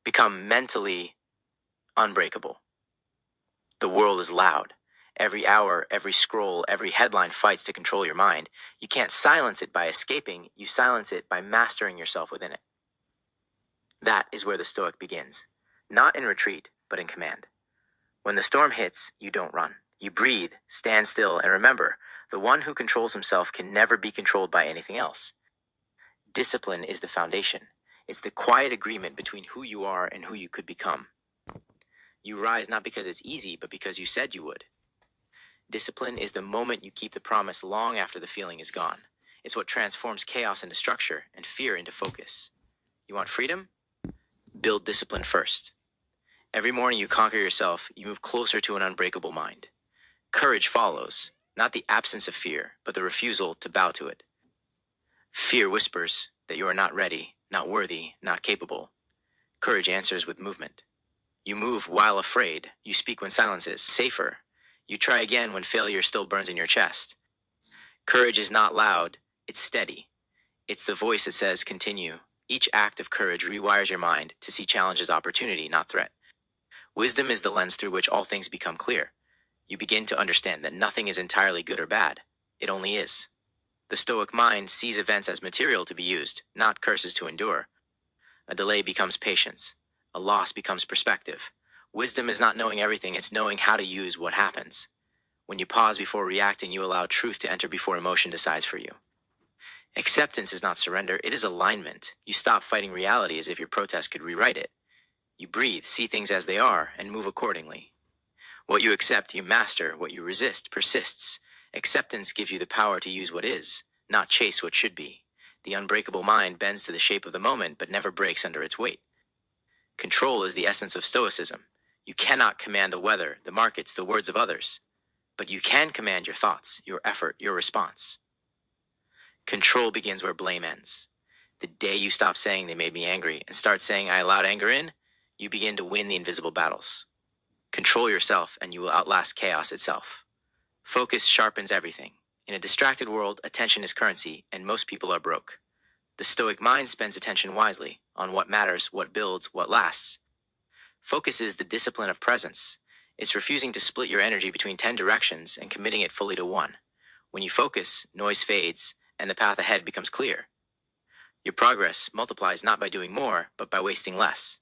Become mentally unbreakable. The world is loud. Every hour, every scroll, every headline fights to control your mind. You can't silence it by escaping, you silence it by mastering yourself within it. That is where the Stoic begins. Not in retreat, but in command. When the storm hits, you don't run. You breathe, stand still, and remember, the one who controls himself can never be controlled by anything else. Discipline is the foundation. It's the quiet agreement between who you are and who you could become. You rise not because it's easy, but because you said you would. Discipline is the moment you keep the promise long after the feeling is gone. It's what transforms chaos into structure and fear into focus. You want freedom? Build discipline first. Every morning you conquer yourself, you move closer to an unbreakable mind. Courage follows, not the absence of fear, but the refusal to bow to it. Fear whispers that you are not ready, not worthy, not capable. Courage answers with movement. You move while afraid. You speak when silence is safer. You try again when failure still burns in your chest. Courage is not loud, it's steady. It's the voice that says, continue. Each act of courage rewires your mind to see challenge as opportunity, not threat. Wisdom is the lens through which all things become clear. You begin to understand that nothing is entirely good or bad. It only is. The Stoic mind sees events as material to be used, not curses to endure. A delay becomes patience. A loss becomes perspective. Wisdom is not knowing everything, it's knowing how to use what happens. When you pause before reacting, you allow truth to enter before emotion decides for you. Acceptance is not surrender, it is alignment. You stop fighting reality as if your protest could rewrite it. You breathe, see things as they are, and move accordingly. What you accept, you master. What you resist, persists. Acceptance gives you the power to use what is, not chase what should be. The unbreakable mind bends to the shape of the moment, but never breaks under its weight. Control is the essence of Stoicism. You cannot command the weather, the markets, the words of others. But you can command your thoughts, your effort, your response. Control begins where blame ends. The day you stop saying they made me angry and start saying I allowed anger in, you begin to win the invisible battles. Control yourself and you will outlast chaos itself. Focus sharpens everything. In a distracted world, attention is currency, and most people are broke. The Stoic mind spends attention wisely on what matters, what builds, what lasts. Focus is the discipline of presence. It's refusing to split your energy between 10 directions and committing it fully to one. When you focus, noise fades, and the path ahead becomes clear. Your progress multiplies not by doing more, but by wasting less.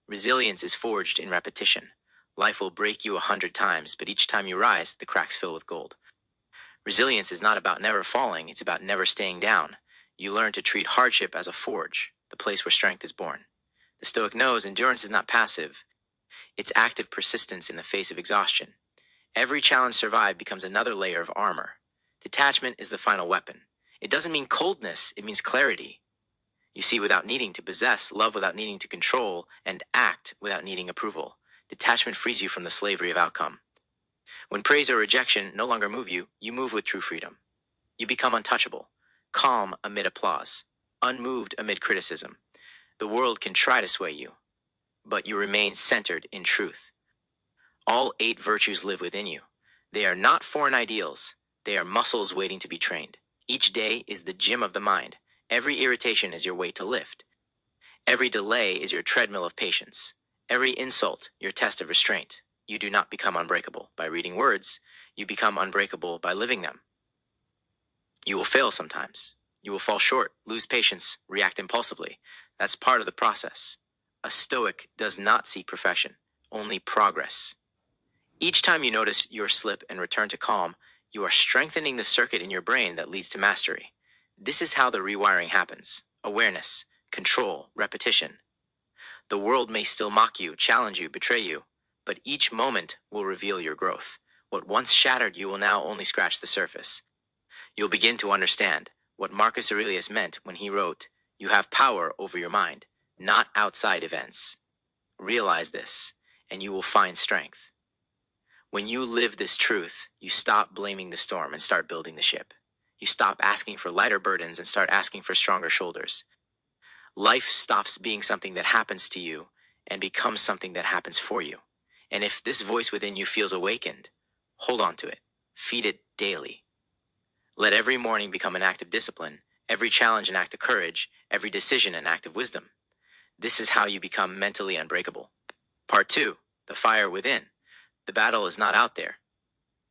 Resilience is forged in repetition. Life will break you 100 times, but each time you rise, the cracks fill with gold. Resilience is not about never falling, it's about never staying down. You learn to treat hardship as a forge, the place where strength is born. The Stoic knows endurance is not passive. It's active persistence in the face of exhaustion. Every challenge survived becomes another layer of armor. Detachment is the final weapon. It doesn't mean coldness, it means clarity. You see without needing to possess, love without needing to control, and act without needing approval. Detachment frees you from the slavery of outcome. When praise or rejection no longer move you, you move with true freedom. You become untouchable, calm amid applause, unmoved amid criticism. The world can try to sway you, but you remain centered in truth. All 8 virtues live within you. They are not foreign ideals. They are muscles waiting to be trained. Each day is the gym of the mind. Every irritation is your weight to lift. Every delay is your treadmill of patience. Every insult, your test of restraint. You do not become unbreakable by reading words. You become unbreakable by living them. You will fail sometimes. You will fall short, lose patience, react impulsively. That's part of the process. A Stoic does not seek perfection, only progress. Each time you notice your slip and return to calm, you are strengthening the circuit in your brain that leads to mastery. This is how the rewiring happens. Awareness, control, repetition. The world may still mock you, challenge you, betray you, but each moment will reveal your growth. What once shattered you will now only scratch the surface. You'll begin to understand what Marcus Aurelius meant when he wrote, "You have power over your mind, not outside events." Realize this, and you will find strength. When you live this truth, you stop blaming the storm and start building the ship. You stop asking for lighter burdens and start asking for stronger shoulders. Life stops being something that happens to you and becomes something that happens for you. And if this voice within you feels awakened, hold on to it. Feed it daily. Let every morning become an act of discipline, every challenge an act of courage, every decision an act of wisdom. This is how you become mentally unbreakable. Part 2. The fire within. The battle is not out there.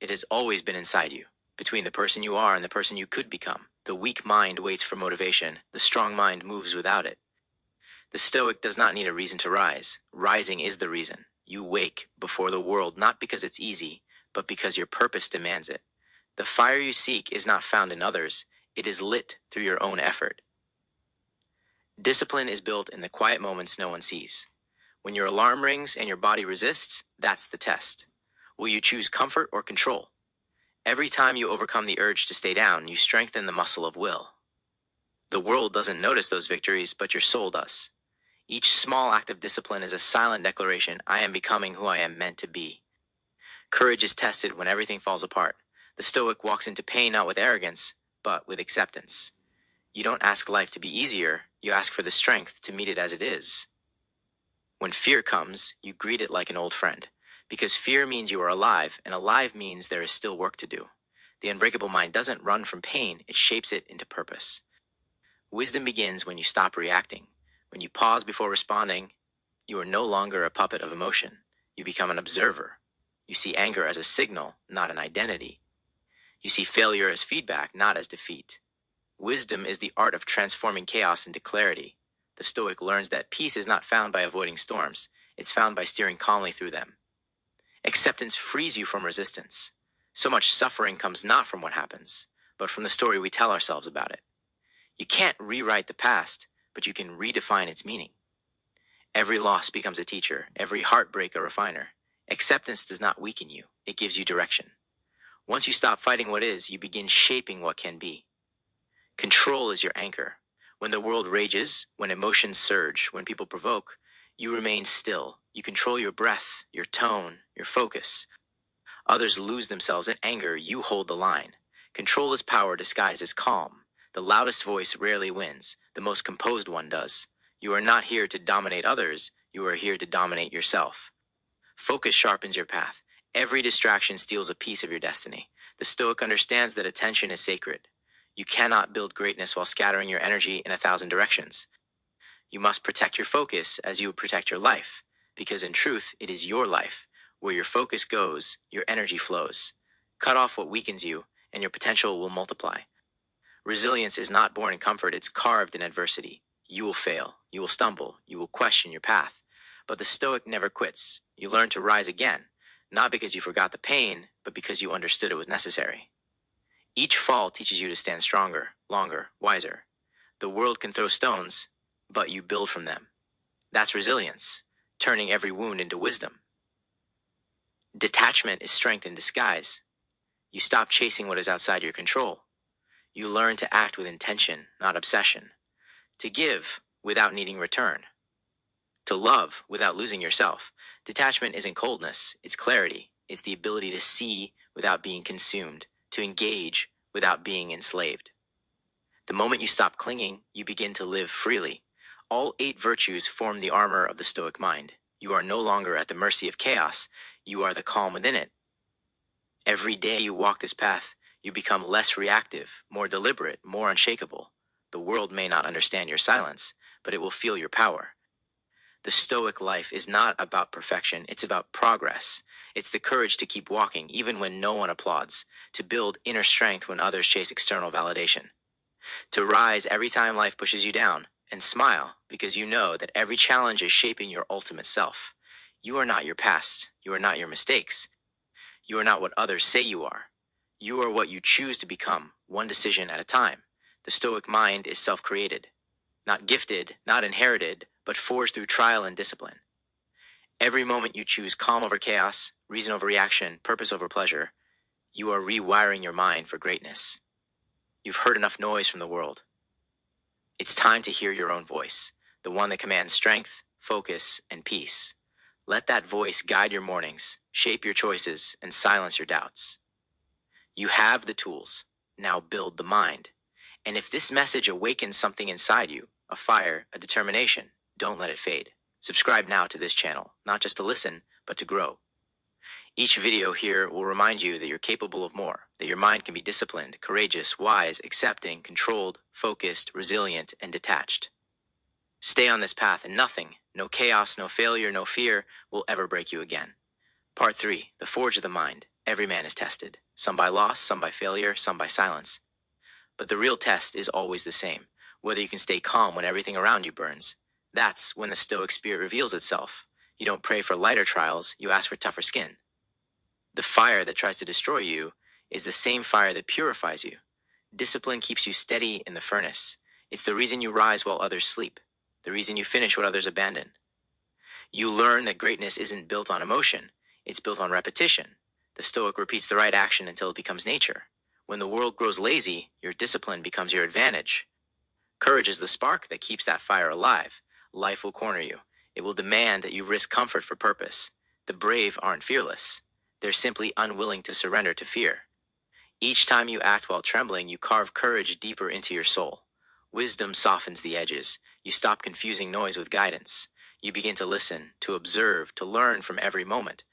It has always been inside you, between the person you are and the person you could become. The weak mind waits for motivation. The strong mind moves without it. The Stoic does not need a reason to rise. Rising is the reason. You wake before the world not because it's easy, but because your purpose demands it. The fire you seek is not found in others. It is lit through your own effort. Discipline is built in the quiet moments no one sees. When your alarm rings and your body resists, that's the test. Will you choose comfort or control? Every time you overcome the urge to stay down, you strengthen the muscle of will. The world doesn't notice those victories, but your soul does. Each small act of discipline is a silent declaration, I am becoming who I am meant to be. Courage is tested when everything falls apart. The Stoic walks into pain not with arrogance, but with acceptance. You don't ask life to be easier, you ask for the strength to meet it as it is. When fear comes, you greet it like an old friend, because fear means you are alive, and alive means there is still work to do. The unbreakable mind doesn't run from pain, it shapes it into purpose. Wisdom begins when you stop reacting. When you pause before responding, you are no longer a puppet of emotion. You become an observer. You see anger as a signal, not an identity. You see failure as feedback, not as defeat. Wisdom is the art of transforming chaos into clarity. The Stoic learns that peace is not found by avoiding storms. It's found by steering calmly through them. Acceptance frees you from resistance. So much suffering comes not from what happens, but from the story we tell ourselves about it. You can't rewrite the past, but you can redefine its meaning. Every loss becomes a teacher, every heartbreak a refiner. Acceptance does not weaken you, it gives you direction. Once you stop fighting what is, you begin shaping what can be. Control is your anchor. When the world rages, when emotions surge, when people provoke, you remain still. You control your breath, your tone, your focus. Others lose themselves in anger, you hold the line. Control is power disguised as calm. The loudest voice rarely wins, the most composed one does. You are not here to dominate others, you are here to dominate yourself. Focus sharpens your path. Every distraction steals a piece of your destiny. The Stoic understands that attention is sacred. You cannot build greatness while scattering your energy in 1,000 directions. You must protect your focus as you would protect your life, because in truth, it is your life. Where your focus goes, your energy flows. Cut off what weakens you, and your potential will multiply. Resilience is not born in comfort, it's carved in adversity. You will fail, you will stumble, you will question your path. But the Stoic never quits. You learn to rise again, not because you forgot the pain, but because you understood it was necessary. Each fall teaches you to stand stronger, longer, wiser. The world can throw stones, but you build from them. That's resilience, turning every wound into wisdom. Detachment is strength in disguise. You stop chasing what is outside your control. You learn to act with intention, not obsession. To give without needing return. To love without losing yourself. Detachment isn't coldness, it's clarity. It's the ability to see without being consumed, to engage without being enslaved. The moment you stop clinging, you begin to live freely. All 8 virtues form the armor of the Stoic mind. You are no longer at the mercy of chaos, you are the calm within it. Every day you walk this path, you become less reactive, more deliberate, more unshakable. The world may not understand your silence, but it will feel your power. The Stoic life is not about perfection, it's about progress. It's the courage to keep walking, even when no one applauds, to build inner strength when others chase external validation. To rise every time life pushes you down, and smile because you know that every challenge is shaping your ultimate self. You are not your past, you are not your mistakes. You are not what others say you are. You are what you choose to become, one decision at a time. The Stoic mind is self-created. Not gifted, not inherited, but forged through trial and discipline. Every moment you choose calm over chaos, reason over reaction, purpose over pleasure, you are rewiring your mind for greatness. You've heard enough noise from the world. It's time to hear your own voice, the one that commands strength, focus, and peace. Let that voice guide your mornings, shape your choices, and silence your doubts. You have the tools. Now build the mind. And if this message awakens something inside you, a fire, a determination, don't let it fade. Subscribe now to this channel, not just to listen, but to grow. Each video here will remind you that you're capable of more, that your mind can be disciplined, courageous, wise, accepting, controlled, focused, resilient, and detached. Stay on this path and nothing, no chaos, no failure, no fear, will ever break you again. Part 3. The Forge of the Mind. Every man is tested. Some by loss, some by failure, some by silence. But the real test is always the same. Whether you can stay calm when everything around you burns. That's when the Stoic spirit reveals itself. You don't pray for lighter trials, you ask for tougher skin. The fire that tries to destroy you is the same fire that purifies you. Discipline keeps you steady in the furnace. It's the reason you rise while others sleep. The reason you finish what others abandon. You learn that greatness isn't built on emotion. It's built on repetition. The Stoic repeats the right action until it becomes nature. When the world grows lazy, your discipline becomes your advantage. Courage is the spark that keeps that fire alive. Life will corner you. It will demand that you risk comfort for purpose. The brave aren't fearless. They're simply unwilling to surrender to fear. Each time you act while trembling, you carve courage deeper into your soul. Wisdom softens the edges. You stop confusing noise with guidance. You begin to listen, to observe, to learn from every moment.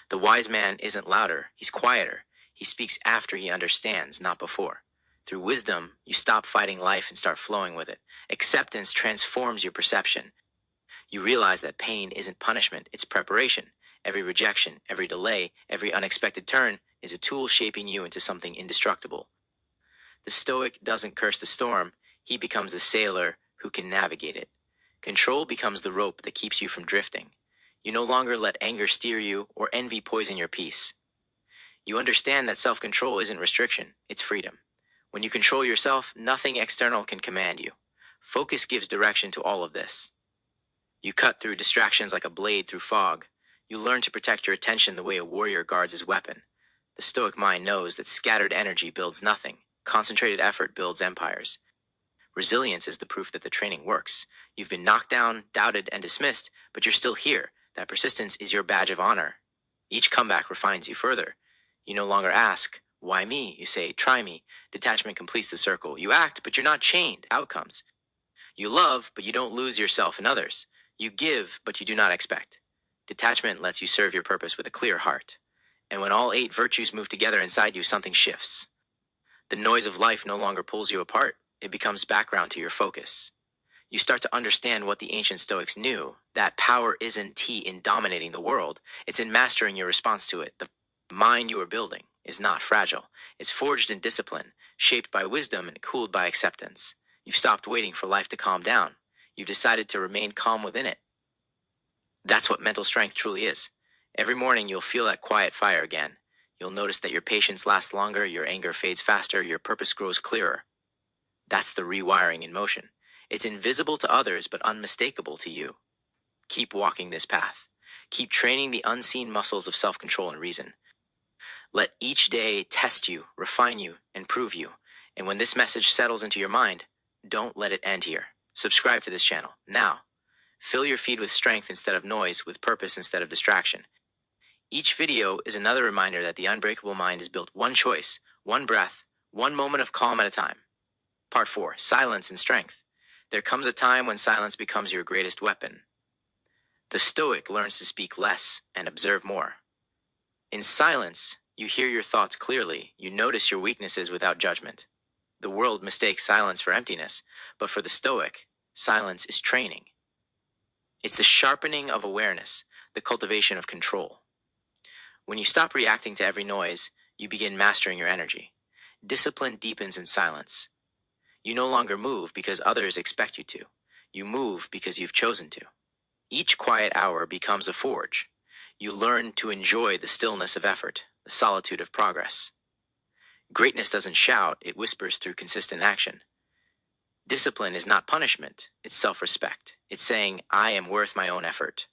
The wise man isn't louder, he's quieter. He speaks after he understands, not before. Through wisdom, you stop fighting life and start flowing with it. Acceptance transforms your perception. You realize that pain isn't punishment, it's preparation. Every rejection, every delay, every unexpected turn is a tool shaping you into something indestructible. The Stoic doesn't curse the storm, he becomes the sailor who can navigate it. Control becomes the rope that keeps you from drifting. You no longer let anger steer you or envy poison your peace. You understand that self-control isn't restriction, it's freedom. When you control yourself, nothing external can command you. Focus gives direction to all of this. You cut through distractions like a blade through fog. You learn to protect your attention the way a warrior guards his weapon. The Stoic mind knows that scattered energy builds nothing. Concentrated effort builds empires. Resilience is the proof that the training works. You've been knocked down, doubted, and dismissed, but you're still here. That persistence is your badge of honor. Each comeback refines you further. You no longer ask, why me? You say, try me. Detachment completes the circle. You act, but you're not chained. Outcomes. You love, but you don't lose yourself in others. You give, but you do not expect. Detachment lets you serve your purpose with a clear heart. And when all 8 virtues move together inside you, something shifts. The noise of life no longer pulls you apart. It becomes background to your focus. You start to understand what the ancient Stoics knew, that power isn't in dominating the world, it's in mastering your response to it. The mind you are building is not fragile. It's forged in discipline, shaped by wisdom and cooled by acceptance. You've stopped waiting for life to calm down. You've decided to remain calm within it. That's what mental strength truly is. Every morning you'll feel that quiet fire again. You'll notice that your patience lasts longer, your anger fades faster, your purpose grows clearer. That's the rewiring in motion. It's invisible to others, but unmistakable to you. Keep walking this path. Keep training the unseen muscles of self-control and reason. Let each day test you, refine you, and prove you. And when this message settles into your mind, don't let it end here. Subscribe to this channel now. Fill your feed with strength instead of noise, with purpose instead of distraction. Each video is another reminder that the unbreakable mind is built one choice, one breath, one moment of calm at a time. Part 4. Silence and Strength. There comes a time when silence becomes your greatest weapon. The Stoic learns to speak less and observe more. In silence, you hear your thoughts clearly, you notice your weaknesses without judgment. The world mistakes silence for emptiness, but for the Stoic, silence is training. It's the sharpening of awareness, the cultivation of control. When you stop reacting to every noise, you begin mastering your energy. Discipline deepens in silence. You no longer move because others expect you to. You move because you've chosen to. Each quiet hour becomes a forge. You learn to enjoy the stillness of effort, the solitude of progress. Greatness doesn't shout, it whispers through consistent action. Discipline is not punishment, it's self-respect. It's saying, I am worth my own effort.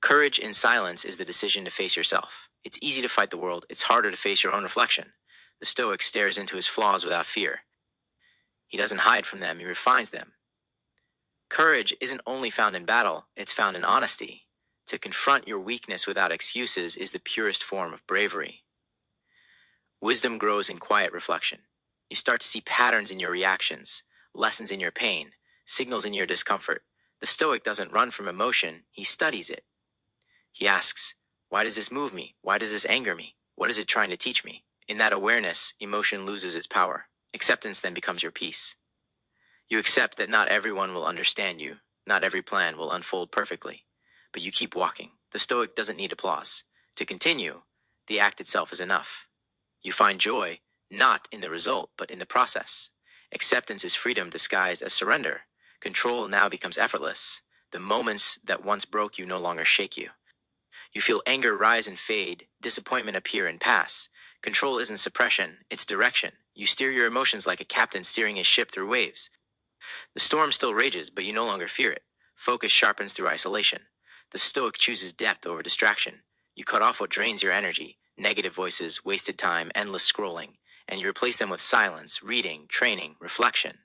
Courage in silence is the decision to face yourself. It's easy to fight the world, it's harder to face your own reflection. The Stoic stares into his flaws without fear. He doesn't hide from them, he refines them. Courage isn't only found in battle, it's found in honesty. To confront your weakness without excuses is the purest form of bravery. Wisdom grows in quiet reflection. You start to see patterns in your reactions, lessons in your pain, signals in your discomfort. The Stoic doesn't run from emotion, he studies it. He asks, why does this move me? Why does this anger me? What is it trying to teach me? In that awareness, emotion loses its power. Acceptance then becomes your peace. You accept that not everyone will understand you, not every plan will unfold perfectly, but you keep walking. The Stoic doesn't need applause. To continue, the act itself is enough. You find joy not in the result, but in the process. Acceptance is freedom disguised as surrender. Control now becomes effortless. The moments that once broke you no longer shake you. You feel anger rise and fade, disappointment appear and pass. Control isn't suppression, it's direction. You steer your emotions like a captain steering his ship through waves. The storm still rages, but you no longer fear it. Focus sharpens through isolation. The Stoic chooses depth over distraction. You cut off what drains your energy, negative voices, wasted time, endless scrolling, and you replace them with silence, reading, training, reflection.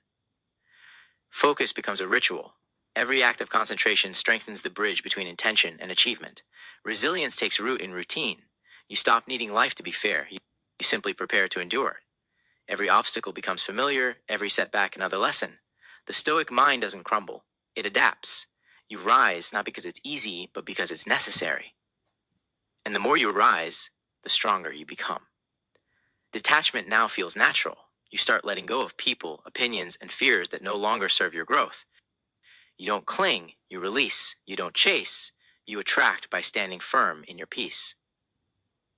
Focus becomes a ritual. Every act of concentration strengthens the bridge between intention and achievement. Resilience takes root in routine. You stop needing life to be fair. You simply prepare to endure. Every obstacle becomes familiar, every setback another lesson. The Stoic mind doesn't crumble. It adapts. You rise not because it's easy, but because it's necessary. And the more you rise, the stronger you become. Detachment now feels natural. You start letting go of people, opinions, and fears that no longer serve your growth. You don't cling, you release. You don't chase, you attract by standing firm in your peace.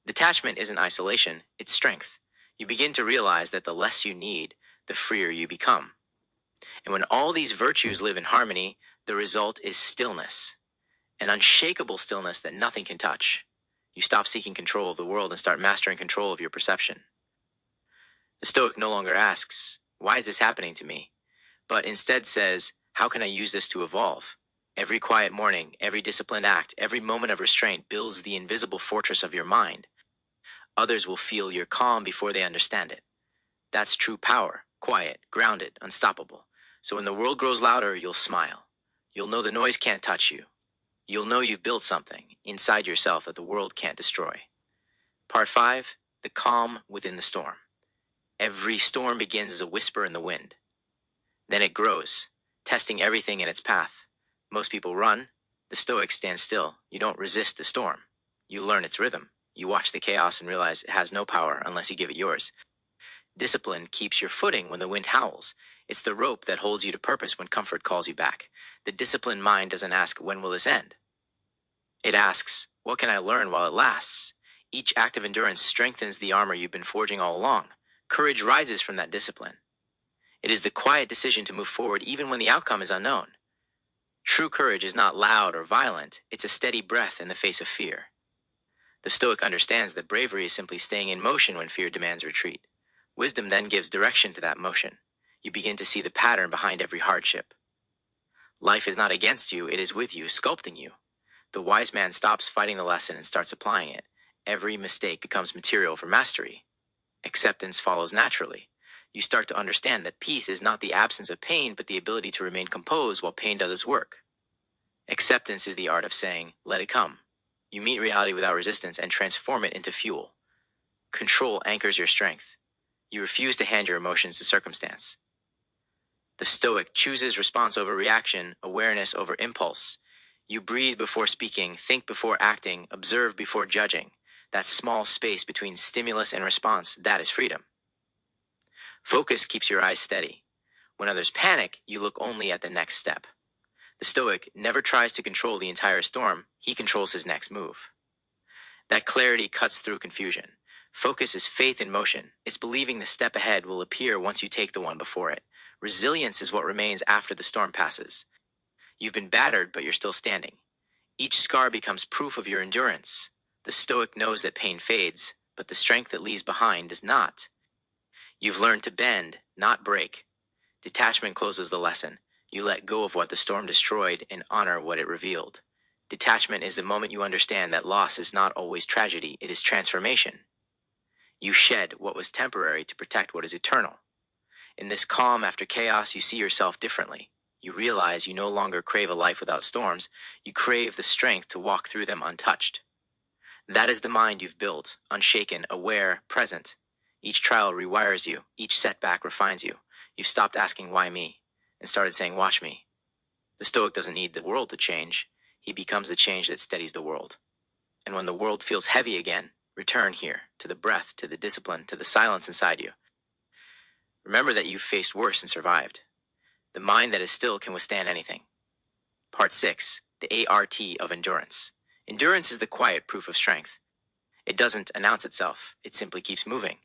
Detachment isn't isolation, it's strength. You begin to realize that the less you need, the freer you become. And when all these virtues live in harmony, the result is stillness. An unshakable stillness that nothing can touch. You stop seeking control of the world and start mastering control of your perception. The Stoic no longer asks, "Why is this happening to me?" but instead says, "How can I use this to evolve?" Every quiet morning, every disciplined act, every moment of restraint builds the invisible fortress of your mind. Others will feel your calm before they understand it. That's true power, quiet, grounded, unstoppable. So when the world grows louder, you'll smile. You'll know the noise can't touch you. You'll know you've built something inside yourself that the world can't destroy. Part 5, the calm within the storm. Every storm begins as a whisper in the wind. Then it grows, testing everything in its path. Most people run. The Stoics stand still. You don't resist the storm. You learn its rhythm. You watch the chaos and realize it has no power unless you give it yours. Discipline keeps your footing when the wind howls. It's the rope that holds you to purpose when comfort calls you back. The disciplined mind doesn't ask, "When will this end?" It asks, "What can I learn while it lasts?" Each act of endurance strengthens the armor you've been forging all along. Courage rises from that discipline. It is the quiet decision to move forward even when the outcome is unknown. True courage is not loud or violent. It's a steady breath in the face of fear. The Stoic understands that bravery is simply staying in motion when fear demands retreat. Wisdom then gives direction to that motion. You begin to see the pattern behind every hardship. Life is not against you, it is with you, sculpting you. The wise man stops fighting the lesson and starts applying it. Every mistake becomes material for mastery. Acceptance follows naturally. You start to understand that peace is not the absence of pain, but the ability to remain composed while pain does its work. Acceptance is the art of saying, "Let it come." You meet reality without resistance and transform it into fuel. Control anchors your strength. You refuse to hand your emotions to circumstance. The Stoic chooses response over reaction, awareness over impulse. You breathe before speaking, think before acting, observe before judging. That small space between stimulus and response, that is freedom. Focus keeps your eyes steady. When others panic, you look only at the next step. The Stoic never tries to control the entire storm, he controls his next move. That clarity cuts through confusion. Focus is faith in motion. It's believing the step ahead will appear once you take the one before it. Resilience is what remains after the storm passes. You've been battered, but you're still standing. Each scar becomes proof of your endurance. The Stoic knows that pain fades, but the strength that leaves behind does not. You've learned to bend, not break. Detachment closes the lesson. You let go of what the storm destroyed and honor what it revealed. Detachment is the moment you understand that loss is not always tragedy, it is transformation. You shed what was temporary to protect what is eternal. In this calm after chaos, you see yourself differently. You realize you no longer crave a life without storms, you crave the strength to walk through them untouched. That is the mind you've built, unshaken, aware, present. Each trial rewires you, each setback refines you. You've stopped asking, "Why me?" and started saying, "Watch me." The Stoic doesn't need the world to change, he becomes the change that steadies the world. And when the world feels heavy again, return here, to the breath, to the discipline, to the silence inside you. Remember that you've faced worse and survived. The mind that is still can withstand anything. Part 6. The ART of endurance. Endurance is the quiet proof of strength. It doesn't announce itself, it simply keeps moving.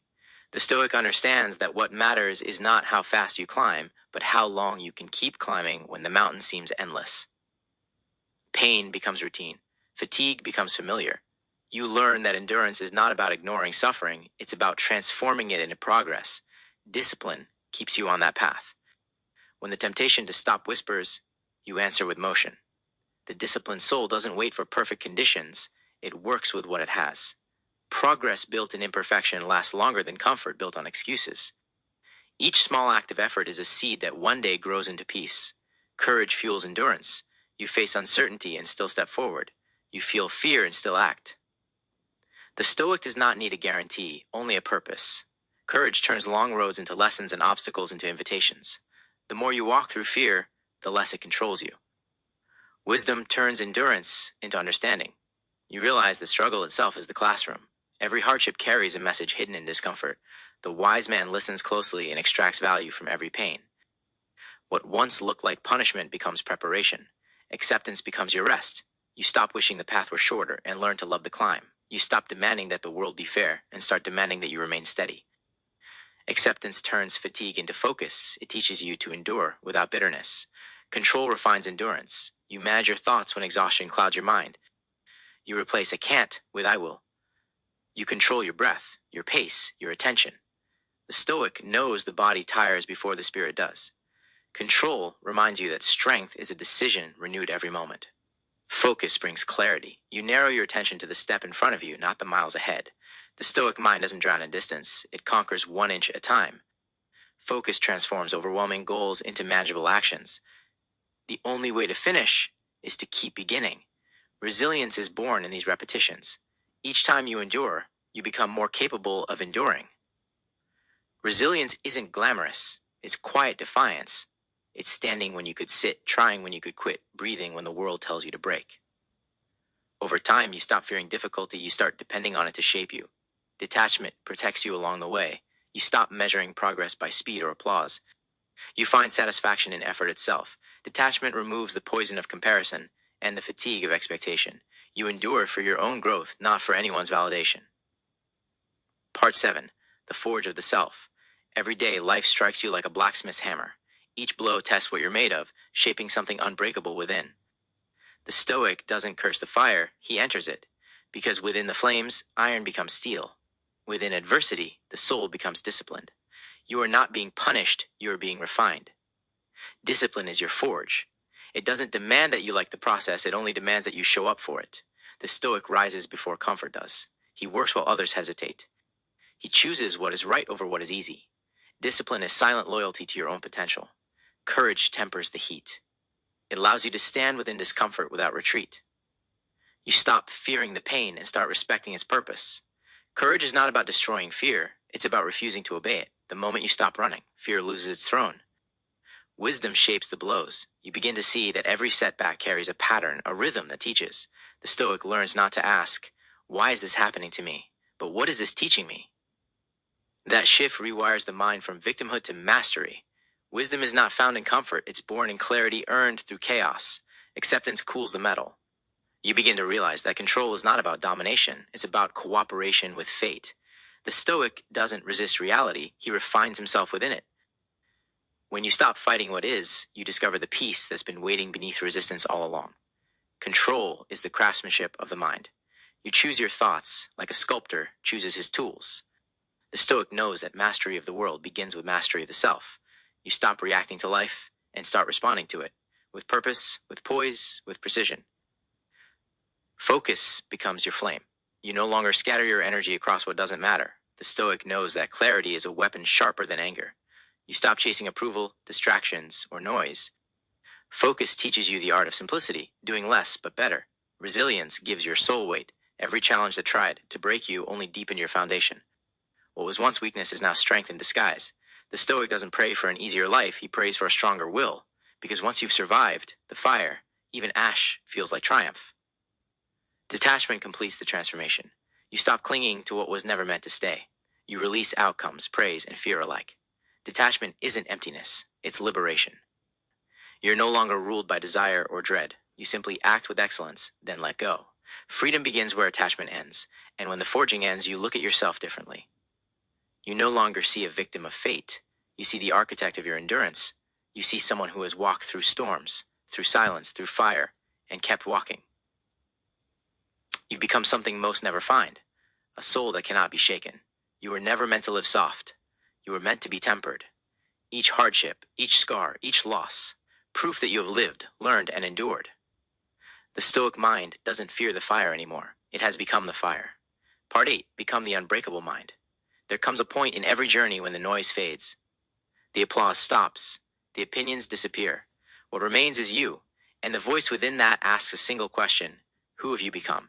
The Stoic understands that what matters is not how fast you climb, but how long you can keep climbing when the mountain seems endless. Pain becomes routine. Fatigue becomes familiar. You learn that endurance is not about ignoring suffering, it's about transforming it into progress. Discipline keeps you on that path. When the temptation to stop whispers, you answer with motion. The disciplined soul doesn't wait for perfect conditions, it works with what it has. Progress built in imperfection lasts longer than comfort built on excuses. Each small act of effort is a seed that one day grows into peace. Courage fuels endurance. You face uncertainty and still step forward. You feel fear and still act. The Stoic does not need a guarantee, only a purpose. Courage turns long roads into lessons and obstacles into invitations. The more you walk through fear, the less it controls you. Wisdom turns endurance into understanding. You realize the struggle itself is the classroom. Every hardship carries a message hidden in discomfort. The wise man listens closely and extracts value from every pain. What once looked like punishment becomes preparation. Acceptance becomes your rest. You stop wishing the path were shorter and learn to love the climb. You stop demanding that the world be fair and start demanding that you remain steady. Acceptance turns fatigue into focus. It teaches you to endure without bitterness. Control refines endurance. You manage your thoughts when exhaustion clouds your mind. You replace a can't with I will. You control your breath, your pace, your attention. The Stoic knows the body tires before the spirit does. Control reminds you that strength is a decision renewed every moment. Focus brings clarity. You narrow your attention to the step in front of you, not the miles ahead. The Stoic mind doesn't drown in distance. It conquers 1 inch at a time. Focus transforms overwhelming goals into manageable actions. The only way to finish is to keep beginning. Resilience is born in these repetitions. Each time you endure, you become more capable of enduring. Resilience isn't glamorous. It's quiet defiance. It's standing when you could sit, trying when you could quit, breathing when the world tells you to break. Over time, you stop fearing difficulty. You start depending on it to shape you. Detachment protects you along the way. You stop measuring progress by speed or applause. You find satisfaction in effort itself. Detachment removes the poison of comparison and the fatigue of expectation. You endure for your own growth, not for anyone's validation. Part 7. The Forge of the Self. Every day, life strikes you like a blacksmith's hammer. Each blow tests what you're made of, shaping something unbreakable within. The Stoic doesn't curse the fire, he enters it. Because within the flames, iron becomes steel. Within adversity, the soul becomes disciplined. You are not being punished, you are being refined. Discipline is your forge. It doesn't demand that you like the process, it only demands that you show up for it. The Stoic rises before comfort does. He works while others hesitate. He chooses what is right over what is easy. Discipline is silent loyalty to your own potential. Courage tempers the heat. It allows you to stand within discomfort without retreat. You stop fearing the pain and start respecting its purpose. Courage is not about destroying fear, it's about refusing to obey it. The moment you stop running, fear loses its throne. Wisdom shapes the blows. You begin to see that every setback carries a pattern, a rhythm that teaches. The Stoic learns not to ask, why is this happening to me? But what is this teaching me? That shift rewires the mind from victimhood to mastery. Wisdom is not found in comfort, it's born in clarity earned through chaos. Acceptance cools the metal. You begin to realize that control is not about domination, it's about cooperation with fate. The Stoic doesn't resist reality, he refines himself within it. When you stop fighting what is, you discover the peace that's been waiting beneath resistance all along. Control is the craftsmanship of the mind. You choose your thoughts like a sculptor chooses his tools. The Stoic knows that mastery of the world begins with mastery of the self. You stop reacting to life and start responding to it, with purpose, with poise, with precision. Focus becomes your flame. You no longer scatter your energy across what doesn't matter. The Stoic knows that clarity is a weapon sharper than anger. You stop chasing approval, distractions, or noise. Focus teaches you the art of simplicity, doing less but better. Resilience gives your soul weight. Every challenge that tried to break you only deepened your foundation. What was once weakness is now strength in disguise. The Stoic doesn't pray for an easier life, he prays for a stronger will. Because once you've survived the fire, even ash feels like triumph. Detachment completes the transformation. You stop clinging to what was never meant to stay. You release outcomes, praise, and fear alike. Detachment isn't emptiness, it's liberation. You're no longer ruled by desire or dread. You simply act with excellence, then let go. Freedom begins where attachment ends, and when the forging ends, you look at yourself differently. You no longer see a victim of fate. You see the architect of your endurance. You see someone who has walked through storms, through silence, through fire, and kept walking. You become something most never find, a soul that cannot be shaken. You were never meant to live soft. You were meant to be tempered. Each hardship, each scar, each loss, proof that you have lived, learned, and endured. The Stoic mind doesn't fear the fire anymore. It has become the fire. Part 8, become the unbreakable mind. There comes a point in every journey when the noise fades. The applause stops. The opinions disappear. What remains is you, and the voice within that asks a single question: who have you become?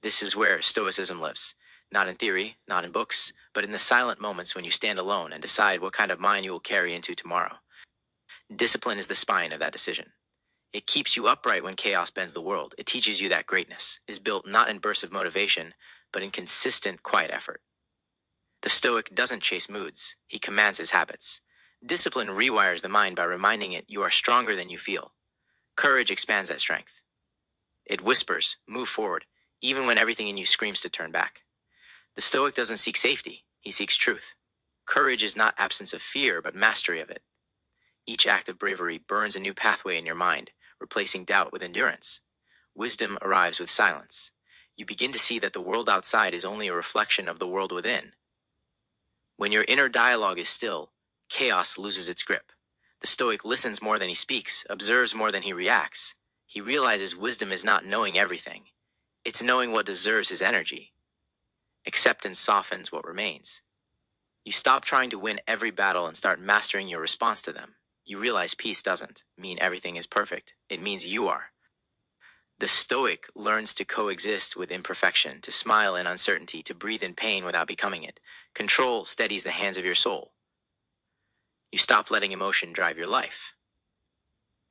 This is where Stoicism lives. Not in theory, not in books, but in the silent moments when you stand alone and decide what kind of mind you will carry into tomorrow. Discipline is the spine of that decision. It keeps you upright when chaos bends the world. It teaches you that greatness is built not in bursts of motivation, but in consistent, quiet effort. The Stoic doesn't chase moods. He commands his habits. Discipline rewires the mind by reminding it you are stronger than you feel. Courage expands that strength. It whispers, move forward, even when everything in you screams to turn back. The Stoic doesn't seek safety. He seeks truth. Courage is not absence of fear, but mastery of it. Each act of bravery burns a new pathway in your mind, replacing doubt with endurance. Wisdom arrives with silence. You begin to see that the world outside is only a reflection of the world within. When your inner dialogue is still, chaos loses its grip. The Stoic listens more than he speaks, observes more than he reacts. He realizes wisdom is not knowing everything. It's knowing what deserves his energy. Acceptance softens what remains. You stop trying to win every battle and start mastering your response to them. You realize peace doesn't mean everything is perfect. It means you are. The Stoic learns to coexist with imperfection, to smile in uncertainty, to breathe in pain without becoming it. Control steadies the hands of your soul. You stop letting emotion drive your life.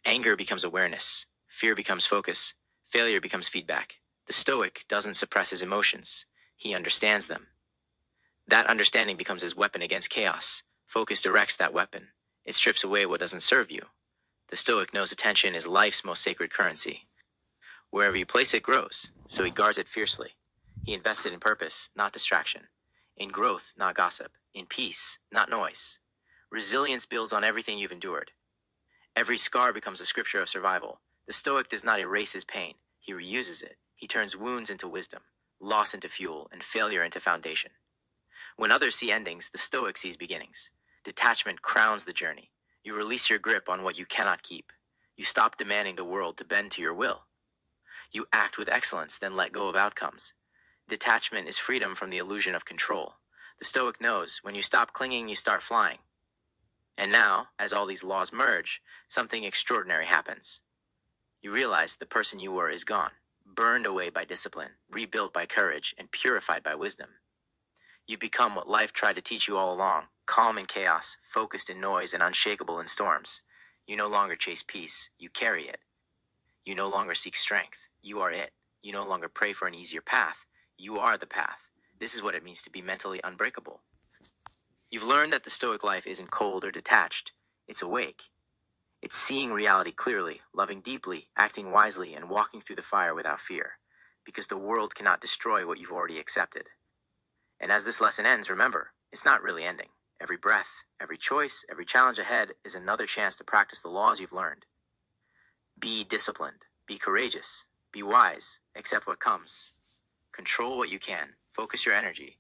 Anger becomes awareness. Fear becomes focus. Failure becomes feedback. The Stoic doesn't suppress his emotions. He understands them. That understanding becomes his weapon against chaos. Focus directs that weapon. It strips away what doesn't serve you. The Stoic knows attention is life's most sacred currency. Wherever you place it grows, so he guards it fiercely. He invested in purpose, not distraction. In growth, not gossip. In peace, not noise. Resilience builds on everything you've endured. Every scar becomes a scripture of survival. The Stoic does not erase his pain. He reuses it. He turns wounds into wisdom, loss into fuel, and failure into foundation. When others see endings, the Stoic sees beginnings. Detachment crowns the journey. You release your grip on what you cannot keep. You stop demanding the world to bend to your will. You act with excellence, then let go of outcomes. Detachment is freedom from the illusion of control. The Stoic knows when you stop clinging, you start flying. And now, as all these laws merge, something extraordinary happens. You realize the person you were is gone, burned away by discipline, rebuilt by courage, and purified by wisdom. You've become what life tried to teach you all along: calm in chaos, focused in noise, and unshakable in storms. You no longer chase peace, you carry it. You no longer seek strength, you are it. You no longer pray for an easier path, you are the path. This is what it means to be mentally unbreakable. You've learned that the Stoic life isn't cold or detached, it's awake. It's seeing reality clearly, loving deeply, acting wisely, and walking through the fire without fear, because the world cannot destroy what you've already accepted. And as this lesson ends, remember, it's not really ending. Every breath, every choice, every challenge ahead is another chance to practice the laws you've learned. Be disciplined, be courageous, be wise, accept what comes. Control what you can, focus your energy.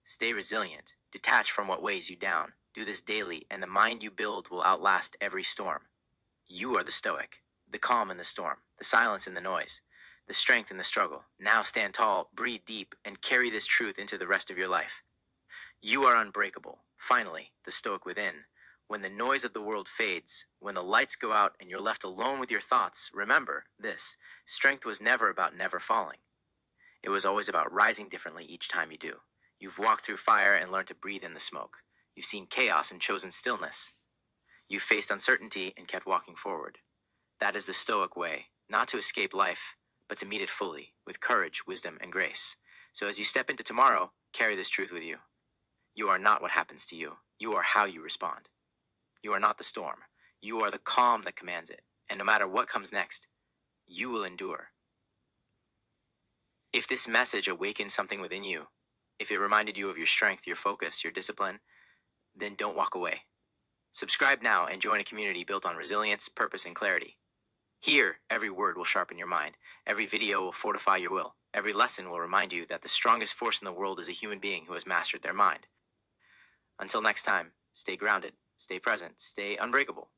Stay resilient, detach from what weighs you down. Do this daily, and the mind you build will outlast every storm. You are the Stoic, the calm in the storm, the silence in the noise, the strength in the struggle. Now stand tall, breathe deep, and carry this truth into the rest of your life. You are unbreakable. Finally, the Stoic within. When the noise of the world fades, when the lights go out and you're left alone with your thoughts, remember this: strength was never about never falling. It was always about rising differently each time you do. You've walked through fire and learned to breathe in the smoke. You've seen chaos and chosen stillness. You've faced uncertainty and kept walking forward. That is the Stoic way, not to escape life, but to meet it fully, with courage, wisdom, and grace. So as you step into tomorrow, carry this truth with you. You are not what happens to you. You are how you respond. You are not the storm. You are the calm that commands it, and no matter what comes next, you will endure. If this message awakened something within you, if it reminded you of your strength, your focus, your discipline, then don't walk away. Subscribe now and join a community built on resilience, purpose, and clarity. Here, every word will sharpen your mind. Every video will fortify your will. Every lesson will remind you that the strongest force in the world is a human being who has mastered their mind. Until next time, stay grounded, stay present, stay unbreakable.